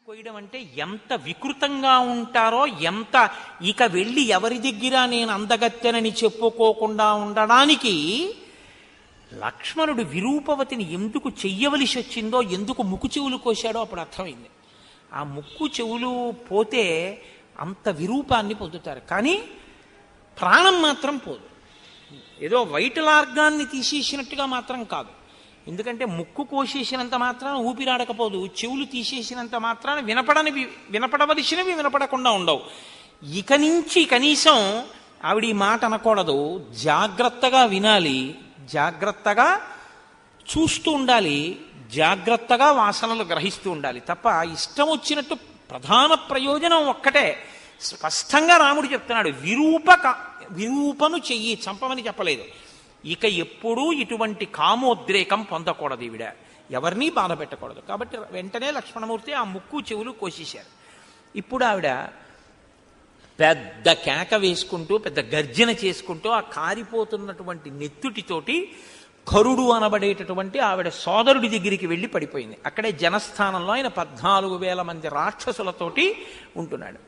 కొయ్యడం అంటే ఎంత వికృతంగా ఉంటారో, ఎంత ఇక వెళ్ళి ఎవరి దగ్గర నేను అందగత్తెనని చెప్పుకోకుండా ఉండడానికి లక్ష్మణుడు విరూపవతిని ఎందుకు చెయ్యవలసి వచ్చిందో, ఎందుకు ముక్కు చెవులు కోశాడో అప్పుడు అర్థమైంది. ఆ ముక్కు చెవులు పోతే అంత విరూపాన్ని పొందుతారు, కానీ ప్రాణం మాత్రం పోదు. ఏదో వైటల్ ఆర్గాన్ని తీసేసినట్టుగా మాత్రం కాదు. ఎందుకంటే ముక్కు కోసేసినంత మాత్రాన ఊపిరాడకపోదు, చెవులు తీసేసినంత మాత్రాన వినపడవలసినవి వినపడకుండా ఉండవు. ఇక నుంచి కనీసం ఆవిడ ఈ మాట అనకూడదు, జాగ్రత్తగా వినాలి, జాగ్రత్తగా చూస్తూ ఉండాలి, జాగ్రత్తగా వాసనలు గ్రహిస్తూ ఉండాలి తప్ప ఇష్టం వచ్చినట్టు. ప్రధాన ప్రయోజనం ఒక్కటే, స్పష్టంగా రాముడు చెప్తున్నాడు, విరూపను చెయ్యి, చంపమని చెప్పలేదు. ఇక ఎప్పుడూ ఇటువంటి కామోద్రేకం పొందకూడదు, ఈవిడ ఎవరినీ బాధ పెట్టకూడదు. కాబట్టి వెంటనే లక్ష్మణమూర్తి ఆ ముక్కు చెవులు కోసేశారు. ఇప్పుడు ఆవిడ పెద్ద కేక వేసుకుంటూ, పెద్ద గర్జన చేసుకుంటూ ఆ కారిపోతున్నటువంటి నెత్తుటితోటి కరుడు అనబడేటటువంటి ఆవిడ సోదరుడి దగ్గరికి వెళ్ళి పడిపోయింది. అక్కడే జనస్థానంలో ఆయన 14,000 మంది రాక్షసులతోటి ఉంటున్నాడు.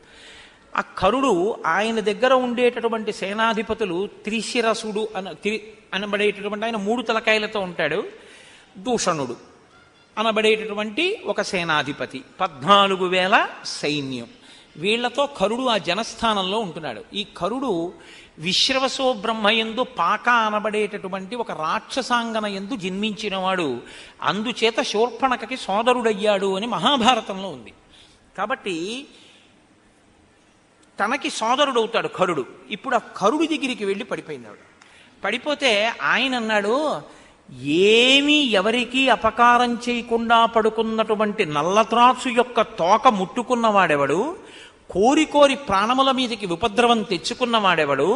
ఆ కరుడు ఆయన దగ్గర ఉండేటటువంటి సేనాధిపతులు, త్రిశిరసుడు అనబడేటటువంటి ఆయన 3 తలకాయలతో ఉంటాడు, దూషణుడు అనబడేటటువంటి ఒక సేనాధిపతి, 14,000 సైన్యం, వీళ్లతో కరుడు ఆ జనస్థానంలో ఉంటున్నాడు. ఈ కరుడు విశ్రవసో బ్రహ్మయందు పాక అనబడేటటువంటి ఒక రాక్షసాంగన యందు జన్మించినవాడు, అందుచేత శూర్పణఖకి సోదరుడయ్యాడు అని మహాభారతంలో ఉంది. కాబట్టి తనకి సోదరుడవుతాడు కరుడు. ఇప్పుడు ఆ కరుడు దగ్గరికి వెళ్ళి పడిపోయింది ఆవిడ. పడిపోతే ఆయన అన్నాడు, ఏమీ ఎవరికీ అపకారం చేయకుండా పడుకున్నటువంటి నల్లత్రాసు యొక్క తోక ముట్టుకున్నవాడెవడు, కోరి కోరి ప్రాణముల మీదకి ఉపద్రవం తెచ్చుకున్నవాడెవడు,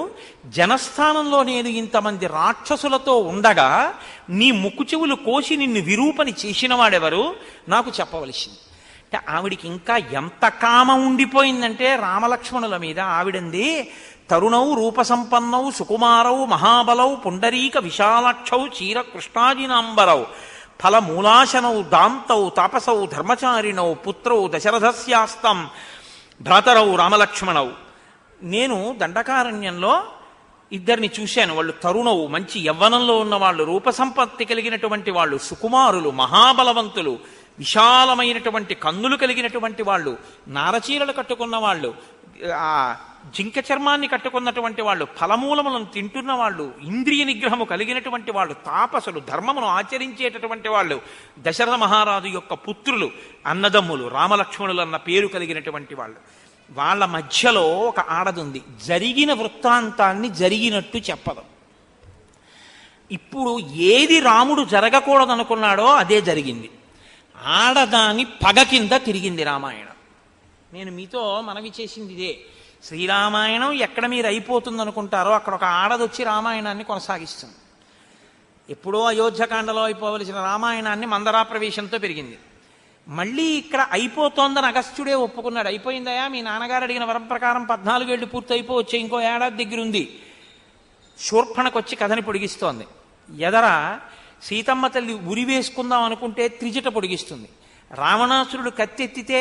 జనస్థానంలో నేను ఇంతమంది రాక్షసులతో ఉండగా నీ ముక్కు చెవులు కోసి నిన్ను విరూపని చేసిన వాడెవరు, నాకు చెప్పవలసింది. అంటే ఆవిడికి ఇంకా ఎంత కామం ఉండిపోయిందంటే రామలక్ష్మణుల మీద. ఆవిడంది, తరుణౌ రూపసంపన్నౌ సుకుమారౌ మహాబలౌ పుండరీక విశాలాక్షౌ చీర కృష్ణాజినాంబరౌ ఫలమూలాశనౌ దాంతౌ తాపసౌ ధర్మచారిణౌ పుత్రౌ దశరథస్యాస్తం భ్రాతరౌ రామలక్ష్మణౌ. నేను దండకారణ్యంలో ఇద్దరిని చూశాను. వాళ్ళు తరుణవు, మంచి యవ్వనంలో ఉన్నవాళ్ళు, రూపసంపత్తి కలిగినటువంటి వాళ్ళు, సుకుమారులు, మహాబలవంతులు, విశాలమైనటువంటి కన్నులు కలిగినటువంటి వాళ్ళు, నారచీరలు కట్టుకున్న వాళ్ళు, ఆ జింక చర్మాన్ని కట్టుకున్నటువంటి వాళ్ళు, ఫలమూలములను తింటున్న వాళ్ళు, ఇంద్రియ నిగ్రహము కలిగినటువంటి వాళ్ళు, తాపసులు, ధర్మమును ఆచరించేటటువంటి వాళ్ళు, దశరథ మహారాజు యొక్క పుత్రులు, అన్నదమ్ములు, రామలక్ష్మణులు అన్న పేరు కలిగినటువంటి వాళ్ళు. వాళ్ళ మధ్యలో ఒక ఆడదుంది, జరిగిన వృత్తాంతాన్ని జరిగినట్టు చెప్పదు. ఇప్పుడు ఏది రాముడు జరగకూడదనుకున్నాడో అదే జరిగింది. ఆడదాని పగ కింద తిరిగింది రామాయణం. నేను మీతో మనవి చేసింది ఇదే. శ్రీరామాయణం ఎక్కడ మీరు అయిపోతుంది అనుకుంటారో అక్కడ ఒక ఆడదొచ్చి రామాయణాన్ని కొనసాగిస్తుంది. ఎప్పుడో అయోధ్యకాండలో అయిపోవలసిన రామాయణాన్ని మందరా ప్రవేశంతో పెరిగింది. మళ్ళీ ఇక్కడ అయిపోతోందని అగస్త్యుడే ఒప్పుకున్నాడు. అయిపోయిందయా, మీ నాన్నగారు అడిగిన వరం ప్రకారం 14 ఏళ్ళు పూర్తి అయిపోవచ్చే, ఇంకో ఏడాది దగ్గర ఉంది. శూర్పణకొచ్చి కథని పొడిగిస్తోంది. ఎదర సీతమ్మ తల్లి ఉరి వేసుకుందాం అనుకుంటే త్రిజట పొడిగిస్తుంది. రావణాసురుడు కత్తెత్తితే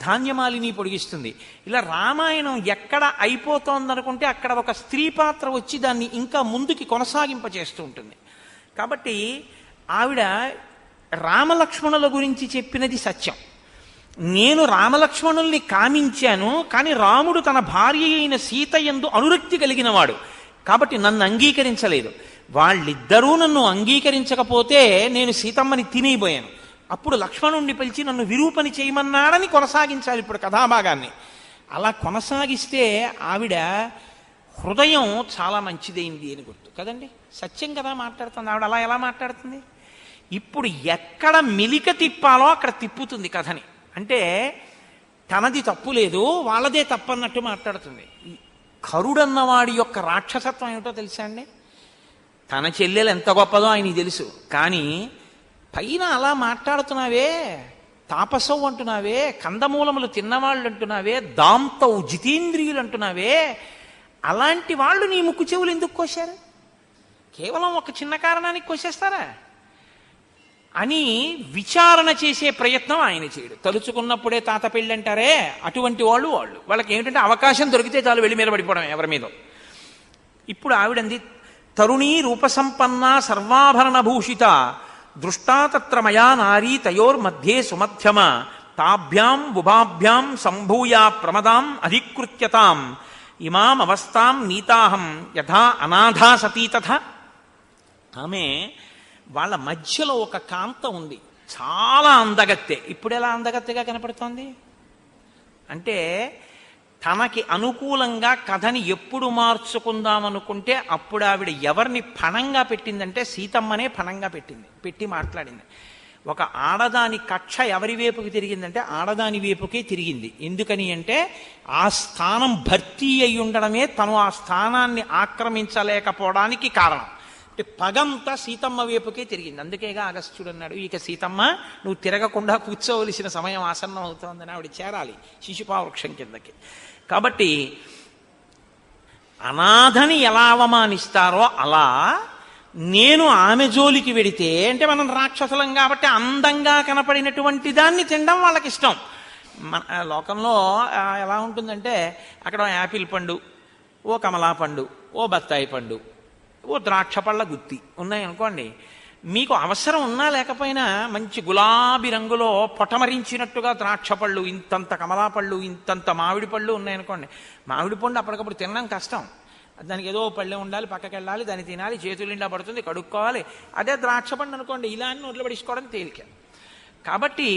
ధాన్యమాలిని పొడిగిస్తుంది. ఇలా రామాయణం ఎక్కడ అయిపోతోందనుకుంటే అక్కడ ఒక స్త్రీ పాత్ర వచ్చి దాన్ని ఇంకా ముందుకి కొనసాగింపచేస్తూ ఉంటుంది. కాబట్టి ఆవిడ రామలక్ష్మణుల గురించి చెప్పినది సత్యం. నేను రామలక్ష్మణుల్ని కామించాను, కానీ రాముడు తన భార్య అయిన సీత యందు అనురక్తి కలిగినవాడు కాబట్టి నన్ను అంగీకరించలేదు. వాళ్ళిద్దరూ నన్ను అంగీకరించకపోతే నేను సీతమ్మని తినేయబోయాను. అప్పుడు లక్ష్మణుణ్ణి పిలిచి నన్ను విరూపని చేయమన్నాడని కొనసాగించాలి ఇప్పుడు కథాభాగాన్ని. అలా కొనసాగిస్తే ఆవిడ హృదయం చాలా మంచిదైంది అని గుర్తు కదండి. సత్యం కదా మాట్లాడుతుంది ఆవిడ. అలా ఎలా మాట్లాడుతుంది? ఇప్పుడు ఎక్కడ మెలిక తిప్పాలో అక్కడ తిప్పుతుంది కథని. అంటే తనది తప్పు లేదు, వాళ్ళదే తప్పన్నట్టు మాట్లాడుతుంది. కరుడన్నవాడి యొక్క రాక్షసత్వం ఏమిటో తెలుసా అండి? తన చెల్లెలు ఎంత గొప్పదో ఆయనకి తెలుసు, కానీ పైన అలా మాట్లాడుతున్నావే, తాపసవు అంటున్నావే, కందమూలములు తిన్నవాళ్ళు అంటున్నావే, దాంతవు జితేంద్రియులు అంటున్నావే, అలాంటి వాళ్ళు నీ ముక్కు చెవులు ఎందుకు కోశారు? కేవలం ఒక చిన్న కారణానికి కోసేస్తారా? అని విచారణ చేసే ప్రయత్నం ఆయన చేయడు. తలుచుకున్నప్పుడే తాత పెళ్ళి అంటారే అటువంటి వాళ్ళకి ఏమిటంటే అవకాశం దొరికితే చాలు వెళ్ళి మీద పడిపోవడం ఎవరి మీద. ఇప్పుడు ఆవిడంది, తరుణీ రూపసంపన్న సర్వాభరణ భూషిత దృష్టా తత్ర మయా నారీ తయోర్మధ్యే సుమధ్యమ తాభ్యాం బుభాభ్యాం సంభూయ ప్రమదాం అధికృత్యతాం ఇమాం అవస్థాం నీతాహం యథా అనాథా సతీ తథా. ఆమె వాళ్ళ మధ్యలో ఒక కాంత ఉంది, చాలా అందగత్తె. ఇప్పుడు ఎలా అందగత్తెగా కనపడుతోంది అంటే, తనకి అనుకూలంగా కథని ఎప్పుడు మార్చుకుందామనుకుంటే అప్పుడు ఆవిడ ఎవరిని పణంగా పెట్టిందంటే సీతమ్మనే పణంగా పెట్టి మాట్లాడింది. ఒక ఆడదాని కక్ష ఎవరి వైపుకి తిరిగిందంటే ఆడదాని వైపుకే తిరిగింది. ఎందుకని అంటే ఆ స్థానం భర్తీ అయి ఉండడమే తను ఆ స్థానాన్ని ఆక్రమించలేకపోవడానికి కారణం. అంటే పగంతా సీతమ్మ వైపుకే తిరిగింది. అందుకేగా అగస్త్యుడు అన్నాడు, ఇక సీతమ్మ నువ్వు తిరగకుండా కూర్చోవలసిన సమయం ఆసన్నం అవుతోందని, ఆవిడ చేరాలి శిశుపావృక్షం కిందకి. కాబట్టి అనాథని ఎలా అవమానిస్తారో అలా నేను ఆమె జోలికి వెడితే, అంటే మనం రాక్షసులం కాబట్టి అందంగా కనపడినటువంటి దాన్ని తినడం వాళ్ళకి ఇష్టం. మన లోకంలో ఎలా ఉంటుందంటే, అక్కడ యాపిల్ పండు, ఓ కమలా పండు, ఓ బత్తాయి పండు, ఓ ద్రాక్ష పళ్ళ గుత్తి ఉన్నాయనుకోండి, మీకు అవసరం ఉన్నా లేకపోయినా మంచి గులాబీ రంగులో పొటమరించినట్టుగా ద్రాక్ష పళ్ళు, ఇంతంత కమలా పళ్ళు, ఇంతంత మామిడి పళ్ళు ఉన్నాయనుకోండి, మామిడి పండు అప్పటికప్పుడు తినడం కష్టం. దానికి ఏదో పళ్ళె ఉండాలి, పక్కకి వెళ్ళాలి, దాన్ని తినాలి, చేతులు నిండా పడుతుంది, కడుక్కోవాలి. అదే ద్రాక్ష పండు అనుకోండి, ఇలా అని నోట్లో పడిచుకోవడం తేలిక. కాబట్టి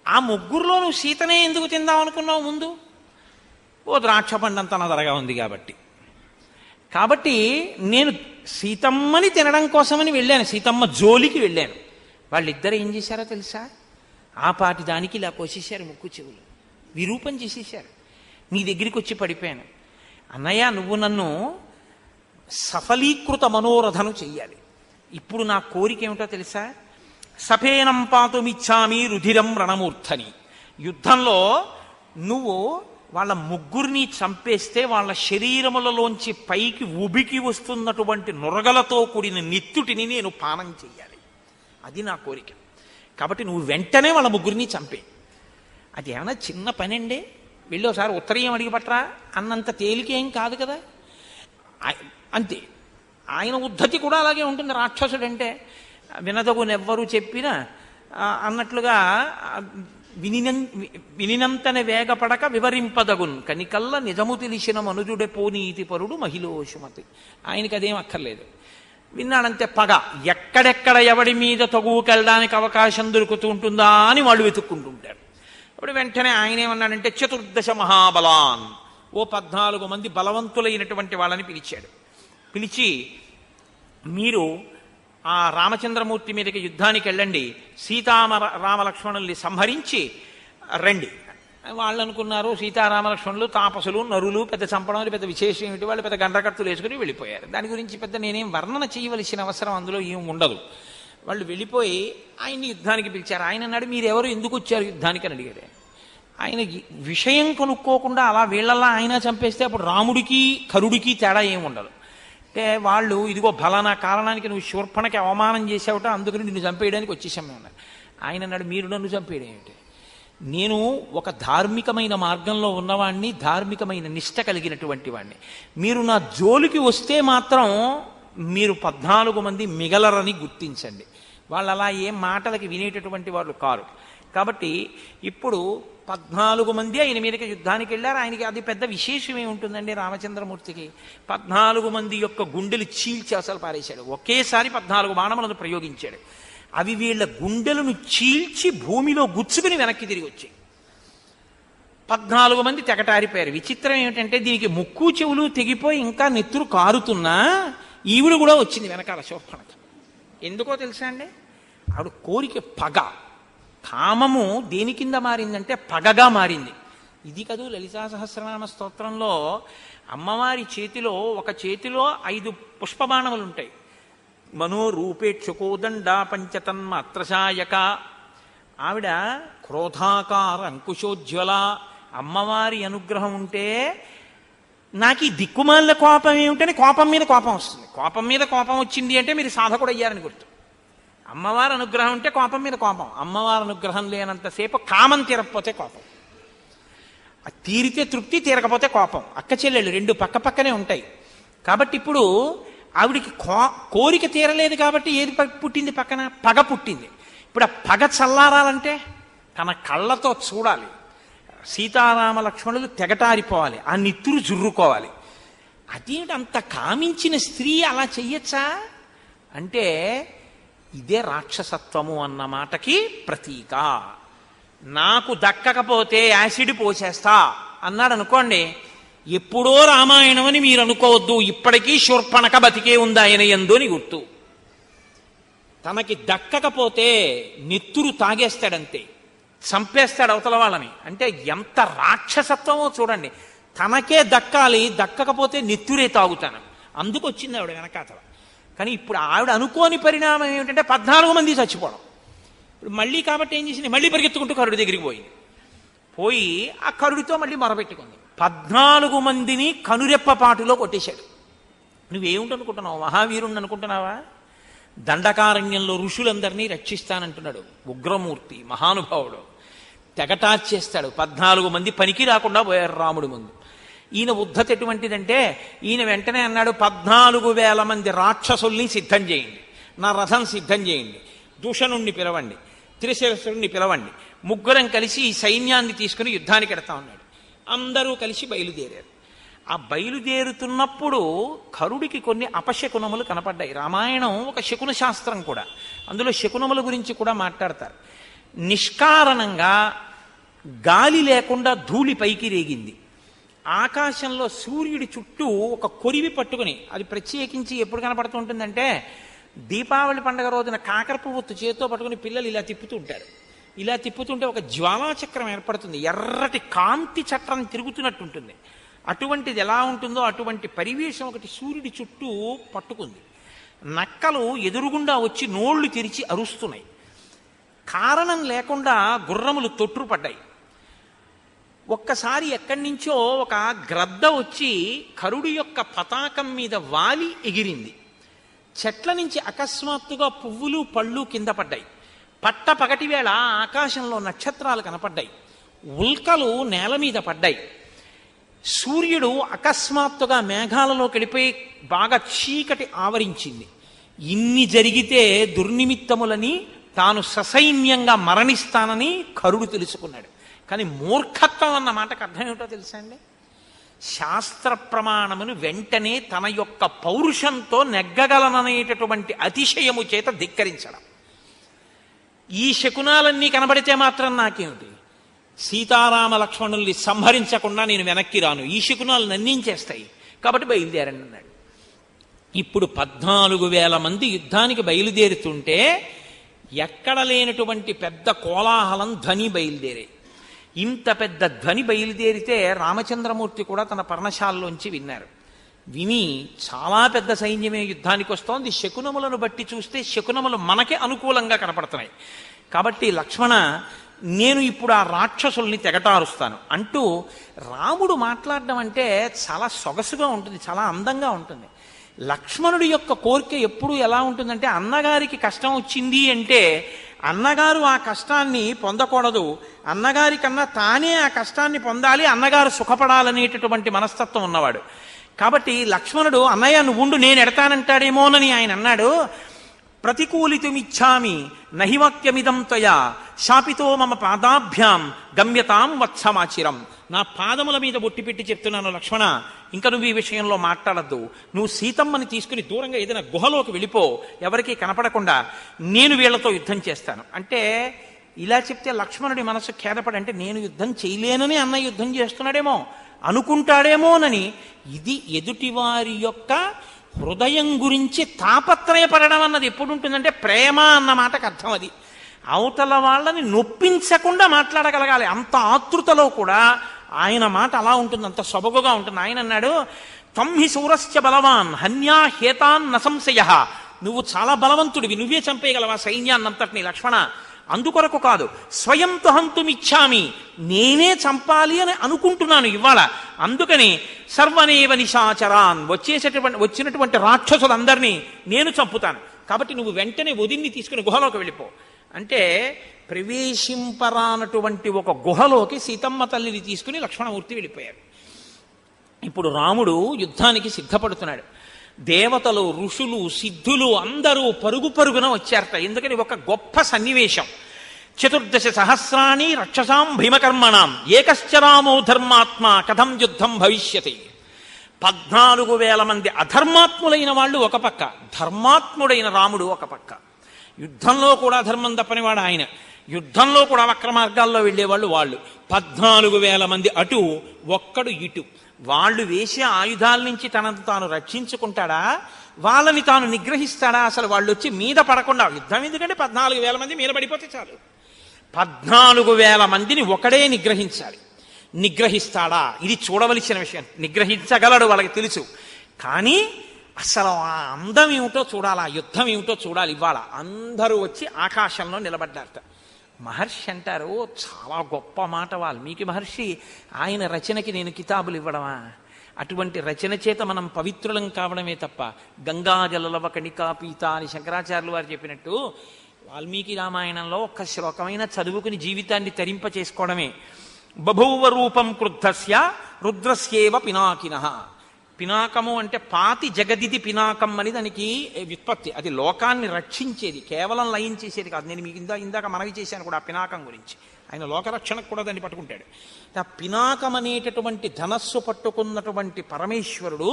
ఆ ముగ్గురులో నువ్వు సీతనే ఎందుకు తిందాం అనుకున్నావు ముందు? ఓ ద్రాక్ష పండు అంత నదరగా ఉంది కాబట్టి నేను సీతమ్మని తినడం కోసమని వెళ్ళాను, సీతమ్మ జోలికి వెళ్ళాను. వాళ్ళిద్దరు ఏం చేశారో తెలుసా? ఆ పాటి దానికి ఇలా కోసేశారు ముక్కు చెవులు, విరూపం చేసేశారు. నీ దగ్గరికి వచ్చి పడిపోయాను, అన్నయ్య నువ్వు నన్ను సఫలీకృత మనోరథను చెయ్యాలి. ఇప్పుడు నా కోరిక ఏమిటో తెలుసా? సఫేనం పాతుమిచ్చామి రుధిరం రణమూర్ధని. యుద్ధంలో నువ్వు వాళ్ళ ముగ్గురిని చంపేస్తే వాళ్ళ శరీరములలోంచి పైకి ఉబికి వస్తున్నటువంటి నురగలతో కూడిన నిత్తుటిని నేను పానం చెయ్యాలి. అది నా కోరిక. కాబట్టి నువ్వు వెంటనే వాళ్ళ ముగ్గురిని చంపే. అది ఏమన్నా చిన్న పని అండి, వెళ్ళి ఒకసారి ఉత్తరీయం అడిగి పట్టరా అన్నంత తేలికేం కాదు కదా. అంతే, ఆయన ఉద్ధతి కూడా అలాగే ఉంటుంది. రాక్షసుడంటే వినదగునెవ్వరూ చెప్పినా అన్నట్లుగా వినినంతనే వేగపడక వివరింపదగున్ కనికల్ల నిజము తెలిసిన మనుజుడే పోనీతి పరుడు మహిళోషుమతి. ఆయనకి అదేం అక్కర్లేదు, విన్నాడంతే. పగ ఎక్కడెక్కడ ఎవడి మీద తగువుకెళ్ళడానికి అవకాశం దొరుకుతూ ఉంటుందా అని వాళ్ళు వెతుక్కుంటుంటారు. అప్పుడు వెంటనే ఆయన ఏమన్నాడంటే, 14 మహాబలాన్, ఓ 14 మంది బలవంతులైనటువంటి వాళ్ళని పిలిచాడు. పిలిచి, మీరు ఆ రామచంద్రమూర్తి మీదకి యుద్ధానికి వెళ్ళండి, రామలక్ష్మణుల్ని సంహరించి రండి. వాళ్ళు అనుకున్నారు సీతారామలక్ష్మణులు తాపసులు నరులు, పెద్ద చంపడం పెద్ద విశేషం ఏమిటి, వాళ్ళు పెద్ద గండ్రకత్తులు వేసుకుని వెళ్ళిపోయారు. దాని గురించి పెద్ద నేనేం వర్ణన చేయవలసిన అవసరం అందులో ఏం ఉండదు. వాళ్ళు వెళ్ళిపోయి ఆయన్ని యుద్ధానికి పిలిచారు. ఆయన అన్నాడు, మీరెవరు, ఎందుకు వచ్చారు యుద్ధానికి అని అడిగారు. ఆయన విషయం కనుక్కోకుండా అలా వీళ్ళల్లా ఆయన చంపేస్తే అప్పుడు రాముడికి కరుడికి తేడా ఏమి ఉండదు. అంటే వాళ్ళు ఇదిగో ఫలానా కారణానికి నువ్వు శూర్పణకి అవమానం చేసావుట, అందుకని నిన్ను చంపేయడానికి వచ్చేసామే అన్నారు. ఆయన అన్నాడు, మీరు నన్ను చంపేయడం ఏమిటి? నేను ఒక ధార్మికమైన మార్గంలో ఉన్నవాణ్ణి, ధార్మికమైన నిష్ట కలిగినటువంటి వాణ్ణి. మీరు నా జోలికి వస్తే మాత్రం మీరు 14 మంది మిగలరని గుర్తించండి. వాళ్ళు అలా ఏం మాటలకి వినేటటువంటి వాళ్ళు కారు. కాబట్టి ఇప్పుడు 14 మంది ఆయన మీదకి యుద్ధానికి వెళ్ళారు. ఆయనకి అది పెద్ద విశేషం ఏముంటుందండి రామచంద్రమూర్తికి? 14 మంది యొక్క గుండెలు చీల్చి అసలు పారేశాడు. ఒకేసారి 14 బాణములను ప్రయోగించాడు. అవి వీళ్ళ గుండెలను చీల్చి భూమిలో గుచ్చుకుని వెనక్కి తిరిగి వచ్చాయి. 14 మంది తెగటారిపోయారు. విచిత్రం ఏమిటంటే దీనికి ముక్కు చెవులు తెగిపోయి ఇంకా నెత్తురు కారుతున్నా ఈవిడ కూడా వచ్చింది వెనకాల శూర్పణఖ. ఎందుకో తెలుసా అండి? ఆవిడ కోరిక పగ, కామము దేని కింద మారిందంటే పగగా మారింది. ఇది కదూ లలితా సహస్రనామ స్తోత్రంలో అమ్మవారి చేతిలో ఒక చేతిలో 5 పుష్పబాణములు ఉంటాయి. మనోరూపేక్షకోదండ పంచతన్మాత్రశాయక. ఆవిడ క్రోధాకార అంకుశోజ్వల. అమ్మవారి అనుగ్రహం ఉంటే నాకు ఈ దిక్కుమాల కోపం ఏమిటని కోపం మీద కోపం వస్తుంది. కోపం మీద కోపం వచ్చింది అంటే మీరు సాధకుడు అయ్యారని గుర్తు. అమ్మవారి అనుగ్రహం ఉంటే కోపం మీద కోపం, అమ్మవారి అనుగ్రహం లేనంతసేపు కామం తీరకపోతే కోపం, తీరితే తృప్తి, తీరకపోతే కోపం. అక్క చెల్లెళ్ళు రెండు పక్క పక్కనే ఉంటాయి. కాబట్టి ఇప్పుడు ఆవిడికి కోరిక తీరలేదు కాబట్టి ఏది పుట్టింది, పక్కన పగ పుట్టింది. ఇప్పుడు ఆ పగ చల్లారాలంటే తన కళ్ళతో చూడాలి, సీతారామ లక్ష్మణులు తెగటారిపోవాలి, ఆ నిత్తురు జుర్రుకోవాలి. అదేమిటి అంత కామించిన స్త్రీ అలా చెయ్యొచ్చా అంటే ఇదే రాక్షసత్వము అన్న మాటకి ప్రతీక. నాకు దక్కకపోతే యాసిడ్ పోసేస్తా అన్నాడు అనుకోండి, ఎప్పుడో రామాయణం అని మీరు అనుకోవద్దు, ఇప్పటికీ శూర్పణఖ బతికే ఉంది ఆయన యందు అని గుర్తు. తనకి దక్కకపోతే నెత్తురు తాగేస్తాడంతే, చంపేస్తాడు అవతల వాళ్ళని. అంటే ఎంత రాక్షసత్వమో చూడండి. తనకే దక్కాలి, దక్కకపోతే నెత్తురే తాగుతాను. అందుకు వచ్చింది ఆవిడ వెనకాతల. కానీ ఇప్పుడు ఆవిడ అనుకోని పరిణామం ఏమిటంటే 14 మంది చచ్చిపోవడం. ఇప్పుడు మళ్ళీ కాబట్టి ఏం చేసింది, మళ్ళీ పరిగెత్తుకుంటూ కరుడి దగ్గరికి పోయింది. పోయి ఆ కరుడితో మళ్ళీ మొరపెట్టుకుంది. 14 మందిని కనురెప్పపాటులో కొట్టేశాడు. నువ్వేమిటనుకుంటున్నావు, మహావీరుణ్ణి అనుకుంటున్నావా? దండకారణ్యంలో ఋషులందరినీ రక్షిస్తానంటున్నాడు. ఉగ్రమూర్తి, మహానుభావుడు, తెగటార్చేస్తాడు. 14 మంది పనికి రాకుండా పోయారు రాముడి ముందు. ఈయన ఉద్ధత ఎటువంటిదంటే ఈయన వెంటనే అన్నాడు, 14,000 మంది రాక్షసుల్ని సిద్ధం చేయండి, నా రథం సిద్ధం చేయండి, దూషణుణ్ణి పిలవండి, త్రిశిరసుడిని పిలవండి, ముగ్గురం కలిసి ఈ సైన్యాన్ని తీసుకుని యుద్ధానికి ఎడతా ఉన్నాడు. అందరూ కలిసి బయలుదేరారు. ఆ బయలుదేరుతున్నప్పుడు కరుడికి కొన్ని అపశకునములు కనపడ్డాయి. రామాయణం ఒక శకున శాస్త్రం కూడా, అందులో శకునముల గురించి కూడా మాట్లాడతారు. నిష్కారణంగా గాలి లేకుండా ధూళి పైకి రేగింది. ఆకాశంలో సూర్యుడి చుట్టూ ఒక కొరివి పట్టుకుని, అది ప్రత్యేకించి ఎప్పుడు కనపడుతూ ఉంటుందంటే దీపావళి పండుగ రోజున కాకరపు ఒత్తు చేతితో పట్టుకుని పిల్లలు ఇలా తిప్పుతూ ఉంటారు. ఇలా తిప్పుతుంటే ఒక జ్వాలాచక్రం ఏర్పడుతుంది, ఎర్రటి కాంతి చక్రం తిరుగుతున్నట్టు ఉంటుంది. అటువంటిది ఎలా ఉంటుందో అటువంటి పరివేశం ఒకటి సూర్యుడి చుట్టూ పట్టుకుంది. నక్కలు ఎదురుగుండా వచ్చి నోళ్లు తెరిచి అరుస్తున్నాయి. కారణం లేకుండా గుర్రములు తొట్రుపడ్డాయి. ఒక్కసారి ఎక్కడి నుంచో ఒక గ్రద్ద వచ్చి కరుడు యొక్క పతాకం మీద వాలి ఎగిరింది. చెట్ల నుంచి అకస్మాత్తుగా పువ్వులు పళ్ళు కింద పడ్డాయి. పట్ట పగటి వేళ ఆకాశంలో నక్షత్రాలు కనపడ్డాయి. ఉల్కలు నేల మీద పడ్డాయి. సూర్యుడు అకస్మాత్తుగా మేఘాలలో గడిపోయి బాగా చీకటి ఆవరించింది. ఇన్ని జరిగితే దుర్నిమిత్తములని తాను ససైన్యంగా మరణిస్తానని కరుడు తెలుసుకున్నాడు. కానీ మూర్ఖత్వం అన్న మాటకు అర్థం ఏమిటో తెలుసా అండి? శాస్త్ర ప్రమాణమును వెంటనే తన యొక్క పౌరుషంతో నెగ్గగలననేటటువంటి అతిశయము చేత ధిక్కరించడం. ఈ శకునాలన్నీ కనబడితే మాత్రం నాకేమిటి, సీతారామ లక్ష్మణుల్ని సంహరించకుండా నేను వెనక్కి రాను, ఈ శకునాలు నన్నించేస్తాయి, కాబట్టి బయలుదేరండి అన్నాడు. ఇప్పుడు 14,000 మంది యుద్ధానికి బయలుదేరుతుంటే ఎక్కడ లేనటువంటి పెద్ద కోలాహలం ధ్వని బయలుదేరాయి. ఇంత పెద్ద ధ్వని బయలుదేరితే రామచంద్రమూర్తి కూడా తన పర్ణశాలలోంచి విన్నారు. విని చాలా పెద్ద సైన్యమే యుద్ధానికి వస్తోంది. శకునములను బట్టి చూస్తే శకునములు మనకే అనుకూలంగా కనపడుతున్నాయి. కాబట్టి లక్ష్మణ, నేను ఇప్పుడు ఆ రాక్షసుల్ని తెగటారుస్తాను అంటూ రాముడు మాట్లాడడం అంటే చాలా సొగసుగా ఉంటుంది, చాలా అందంగా ఉంటుంది. లక్ష్మణుడి యొక్క కోరిక ఎప్పుడు ఎలా ఉంటుందంటే, అన్నగారికి కష్టం వచ్చింది అంటే అన్నగారు ఆ కష్టాన్ని పొందకూడదు, అన్నగారి కన్నా తానే ఆ కష్టాన్ని పొందాలి, అన్నగారు సుఖపడాలనేటటువంటి మనస్తత్వం ఉన్నవాడు. కాబట్టి లక్ష్మణుడు, అన్నయ్య నువ్వు ఉండు, నేను ఎడతానంటాడేమోనని ఆయన అన్నాడు. ప్రతికూలితుమిచ్చామి నహివాక్యమిదం త్వయా శాపితో మమ పాదాభ్యాం గమ్యతాం వత్సమాచిరం. నా పాదముల మీద బొట్టి పెట్టి చెప్తున్నాను లక్ష్మణ, ఇంకా నువ్వు ఈ విషయంలో మాట్లాడద్దు. నువ్వు సీతమ్మని తీసుకుని దూరంగా ఏదైనా గుహలోకి వెళ్ళిపో, ఎవరికీ కనపడకుండా, నేను వీళ్లతో యుద్ధం చేస్తాను అంటే. ఇలా చెప్తే లక్ష్మణుడి మనసు ఖేదపడి, అంటే నేను యుద్ధం చేయలేనని అన్న యుద్ధం చేస్తున్నాడేమో అనుకుంటాడేమోనని. ఇది ఎదుటివారి యొక్క హృదయం గురించి తాపత్రయపడడం అన్నది ఎప్పుడు ఉంటుందంటే ప్రేమ అన్న మాటకు అర్థం అది. అవతల వాళ్ళని నొప్పించకుండా మాట్లాడగలగాలి. అంత ఆతృతలో కూడా ఆయన మాట అలా ఉంటుంది, అంత సొబగుగా ఉంటుంది. ఆయన అన్నాడు, త్వంహి శూరస్య బలవాన్ హన్యా హేతాన్ నసంశయ. నువ్వు చాలా బలవంతుడివి, నువ్వే చంపేయగలవా సైన్యాన్నంతటిని లక్ష్మణ. అందుకొరకు కాదు, స్వయం తుహంతుమిచ్చామి, నేనే చంపాలి అని అనుకుంటున్నాను ఇవాళ. అందుకని సర్వనేవ నిశాచరాన్, వచ్చినటువంటి రాక్షసులందరినీ నేను చంపుతాను. కాబట్టి నువ్వు వెంటనే వదిన్ని తీసుకుని గుహలోకి వెళ్ళిపో అంటే ప్రవేశింపరానటువంటి ఒక గుహలోకి సీతమ్మ తల్లిని తీసుకుని లక్ష్మణమూర్తి వెళ్ళిపోయారు. ఇప్పుడు రాముడు యుద్ధానికి సిద్ధపడుతున్నాడు. దేవతలు, ఋషులు, సిద్ధులు అందరూ పరుగు పరుగున వచ్చారట. ఎందుకని ఒక గొప్ప సన్నివేశం. 14 సహస్రాణి రక్షసాం భీమకర్మణాం ఏకశ్చ రామో ధర్మాత్మ కథం యుద్ధం భవిష్యతి. 14,000 మంది అధర్మాత్ములైన వాళ్ళు ఒక పక్క, ధర్మాత్ముడైన రాముడు ఒక పక్క. యుద్ధంలో కూడా ధర్మం తప్పనివాడు ఆయన, యుద్ధంలో కూడా వక్ర మార్గాల్లో వెళ్ళేవాళ్ళు వాళ్ళు. 14,000 మంది అటు, ఒక్కడు ఇటు. వాళ్ళు వేసే ఆయుధాల నుంచి తనను తాను రక్షించుకుంటాడా, వాళ్ళని తాను నిగ్రహిస్తాడా? అసలు వాళ్ళు వచ్చి మీద పడకుండా యుద్ధం ఎందుకంటే 14,000 మంది మీద పడిపోతే చాలు. 14,000 మందిని ఒకడే నిగ్రహించాలి. నిగ్రహిస్తాడా? ఇది చూడవలసిన విషయం. నిగ్రహించగలడు, వాళ్ళకి తెలుసు. కానీ అసలు ఆ అందం ఏమిటో చూడాలి, ఆ యుద్ధం ఏమిటో చూడాలి. ఇవాళ అందరూ వచ్చి ఆకాశంలో నిలబడ్డారట. మహర్షి అంటారు, చాలా గొప్ప మాట వాల్మీకి మహర్షి, ఆయన రచనకి నేను కితాబులు ఇవ్వడమా? అటువంటి రచన చేత మనం పవిత్రులం కావడమే తప్ప గంగాజలలవ కణికా పీత అని శంకరాచార్యులు వారు చెప్పినట్టు వాల్మీకి రామాయణంలో ఒక్క శ్లోకమైన చదువుకుని జీవితాన్ని తరింప చేసుకోవడమే. బభూవ రూపం క్రుద్ధస్య రుద్రస్యేవ పినాకినః. పినాకము అంటే పాతి జగదిది పినాకం అని దానికి వ్యుత్పత్తి. అది లోకాన్ని రక్షించేది, కేవలం లయం చేసేది కాదు. నేను మీకు ఇందాక మనవి చేశాను కూడా ఆ పినాకం గురించి. ఆయన లోకరక్షణకు కూడా దాన్ని పట్టుకుంటాడు. ఆ పినాకం అనేటటువంటి ధనస్సు పట్టుకున్నటువంటి పరమేశ్వరుడు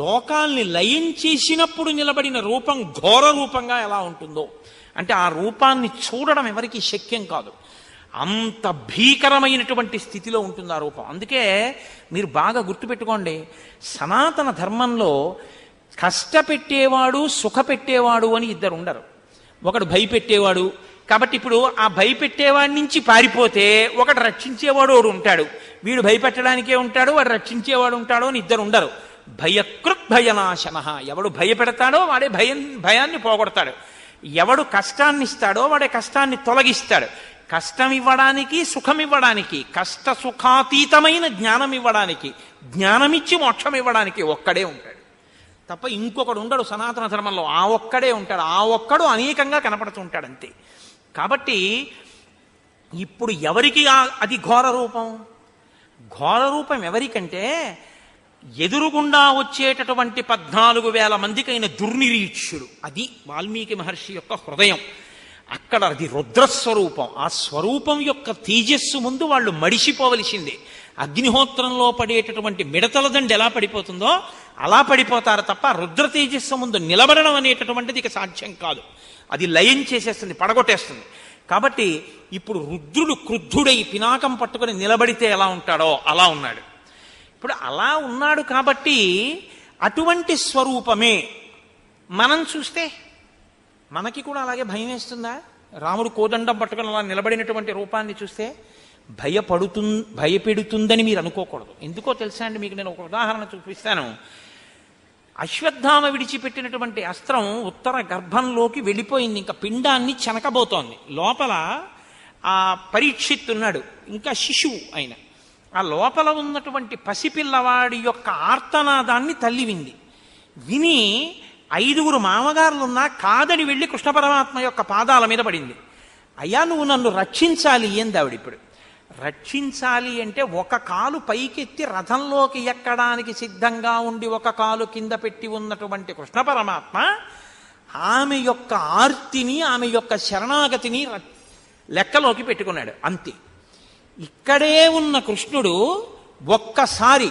లోకాల్ని లయం చేసినప్పుడు నిలబడిన రూపం ఘోర రూపంగా ఎలా ఉంటుందో అంటే ఆ రూపాన్ని చూడడం ఎవరికీ శక్యం కాదు. అంత భీకరమైనటువంటి స్థితిలో ఉంటుంది ఆ రూపం. అందుకే మీరు బాగా గుర్తుపెట్టుకోండి, సనాతన ధర్మంలో కష్టపెట్టేవాడు సుఖపెట్టేవాడు అని ఇద్దరు ఉండరు. ఒకడు భయపెట్టేవాడు, కాబట్టి ఇప్పుడు ఆ భయపెట్టేవాడి నుంచి పారిపోతే ఒకడు రక్షించేవాడు ఒకడు ఉంటాడు. వీడు భయపెట్టడానికే ఉంటాడు, వాడు రక్షించేవాడు ఉంటాడు అని ఇద్దరు ఉండరు. భయకృత్ భయనాశన. ఎవడు భయపెడతాడో వాడే భయాన్ని పోగొడతాడు. ఎవడు కష్టాన్ని ఇస్తాడో వాడే కష్టాన్ని తొలగిస్తాడు. కష్టం ఇవ్వడానికి, సుఖం ఇవ్వడానికి, కష్ట సుఖాతీతమైన జ్ఞానం ఇవ్వడానికి, జ్ఞానమిచ్చి మోక్షం ఇవ్వడానికి ఒక్కడే ఉంటాడు తప్ప ఇంకొకడు ఉండడు సనాతన ధర్మంలో. ఆ ఒక్కడే ఉంటాడు. ఆ ఒక్కడు అనేకంగా కనపడుతుంటాడు అంతే. కాబట్టి ఇప్పుడు ఎవరికి అది ఘోర రూపం? ఘోర రూపం ఎవరికంటే ఎదురుగుండా వచ్చేటటువంటి 14,000 మందికైన దుర్నిరీక్షుడు. అది వాల్మీకి మహర్షి యొక్క హృదయం. అక్కడ అది రుద్రస్వరూపం. ఆ స్వరూపం యొక్క తేజస్సు ముందు వాళ్ళు మడిసిపోవలసిందే. అగ్నిహోత్రంలో పడేటటువంటి మిడతల దండు ఎలా పడిపోతుందో అలా పడిపోతారు తప్ప రుద్ర తేజస్సు ముందు నిలబడడం అనేటటువంటిది ఇక సాధ్యం కాదు. అది లయం చేసేస్తుంది, పడగొట్టేస్తుంది. కాబట్టి ఇప్పుడు రుద్రుడు క్రుద్ధుడై పినాకం పట్టుకుని నిలబడితే ఎలా ఉంటాడో అలా ఉన్నాడు. ఇప్పుడు అలా ఉన్నాడు కాబట్టి అటువంటి స్వరూపమే మనం చూస్తే మనకి కూడా అలాగే భయం వేస్తుందా? రాముడు కోదండం పట్టుకుని అలా నిలబడినటువంటి రూపాన్ని చూస్తే భయపెడుతుందని మీరు అనుకోకూడదు. ఎందుకో తెలుసా అండి, మీకు నేను ఒక ఉదాహరణ చూపిస్తాను. అశ్వత్థామ విడిచిపెట్టినటువంటి అస్త్రం ఉత్తర గర్భంలోకి వెళ్ళిపోయింది, ఇంకా పిండాన్ని చెనకబోతోంది. లోపల ఆ పరీక్షిత్ ఉన్నాడు, ఇంకా శిశువు ఆయన. ఆ లోపల ఉన్నటువంటి పసిపిల్లవాడి యొక్క ఆర్తనాదాన్ని తల్లి వింది. విని 5 మామగారులున్నా కాదని వెళ్ళి కృష్ణ పరమాత్మ యొక్క పాదాల మీద పడింది. అయ్యా నువ్వు నన్ను రక్షించాలి ఏంది ఆవిడ. ఇప్పుడు రక్షించాలి అంటే ఒక కాలు పైకెత్తి రథంలోకి ఎక్కడానికి సిద్ధంగా ఉండి ఒక కాలు కింద పెట్టి ఉన్నటువంటి కృష్ణ పరమాత్మ ఆమె యొక్క ఆర్తిని, ఆమె యొక్క శరణాగతిని లెక్కలోకి పెట్టుకున్నాడు అంతే. ఇక్కడే ఉన్న కృష్ణుడు ఒక్కసారి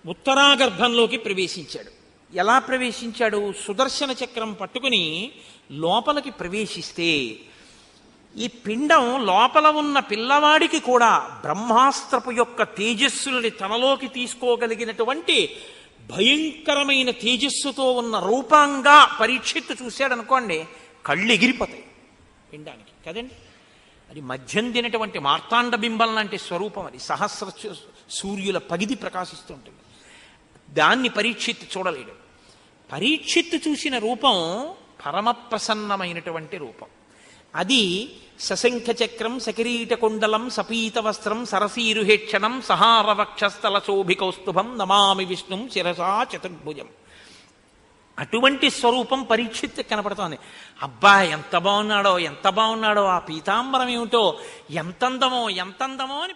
ఉత్తరాగర్భంలోకి ప్రవేశించాడు. ఎలా ప్రవేశించాడు? సుదర్శన చక్రం పట్టుకుని లోపలికి ప్రవేశిస్తే ఈ పిండం లోపల ఉన్న పిల్లవాడికి కూడా బ్రహ్మాస్త్రపు యొక్క తేజస్సులని తనలోకి తీసుకోగలిగినటువంటి భయంకరమైన తేజస్సుతో ఉన్న రూపంగా పరీక్షిత్తు చూశాడనుకోండి, కళ్ళు ఎగిరిపోతాయి పిండానికి కదండి. అది మధ్యం తినటువంటి మార్తాండ బింబం లాంటి స్వరూపం. అది సహస్ర సూర్యుల పగిది ప్రకాశిస్తుంటుంది. దాన్ని పరీక్షిత్తు చూడలేడు. పరీక్షిత్తు చూసిన రూపం పరమ ప్రసన్నమైనటువంటి రూపం. అది సశంఖ చక్రం సకిరీట కుండలం సపీత వస్త్రం సరసీరుహేక్షణం సహార వక్షస్థల శోభికౌస్తుభం నమామి విష్ణుం శిరసా చతుర్భుజం. అటువంటి స్వరూపం పరీక్షిత్ కనపడుతోంది. అబ్బా ఎంత బాగున్నాడో ఎంత బాగున్నాడో, ఆ పీతాంబరం ఏమిటో, ఎంతందమో ఎంతందమో అని